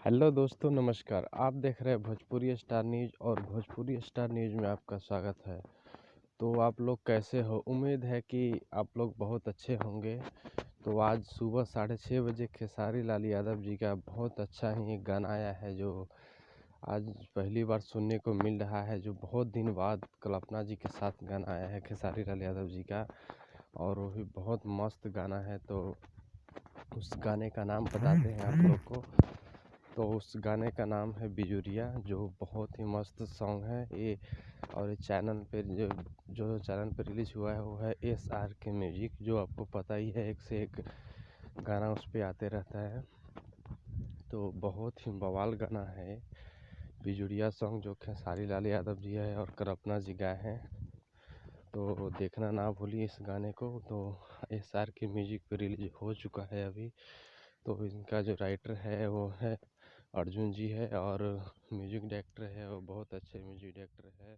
Hello दोस्तों, नमस्कार। आप देख रहे हैं भोजपुरी स्टार न्यूज़ और भोजपुरी स्टार न्यूज़ में आपका स्वागत है। तो आप लोग कैसे हो? उम्मीद है कि आप लोग बहुत अच्छे होंगे। तो आज सुबह 6:30 बजे खेसारी लाल यादव जी का बहुत अच्छा ही एक गाना आया है, जो आज पहली बार सुनने को मिल रहा है। जो बहुत दिन बाद कल्पना जी के साथ गाना आया है खेसारी लाल यादव जी का, और वो भी बहुत मस्त गाना है। तो उस गाने का नाम बताते हैं आप लोग को। तो उस गाने का नाम है बिजुरिया, जो बहुत ही मस्त सॉन्ग है ये। और चैनल पे जो चैनल पे रिलीज हुआ है वो है SRK म्यूजिक, जो आपको पता ही है, एक से एक गाना उस पे आते रहता है। तो बहुत ही बवाल गाना है बिजुरिया सॉन्ग, जो खेसारी लाल यादव जी है और कल्पना जी गाए हैं। तो देखना ना भूलिए इस गाने को। तो SRK म्यूजिक पे रिलीज हो चुका है अभी। तो इनका जो राइटर है वो है अर्जुन जी है, और म्यूजिक डायरेक्टर है वो बहुत अच्छे म्यूजिक डायरेक्टर है।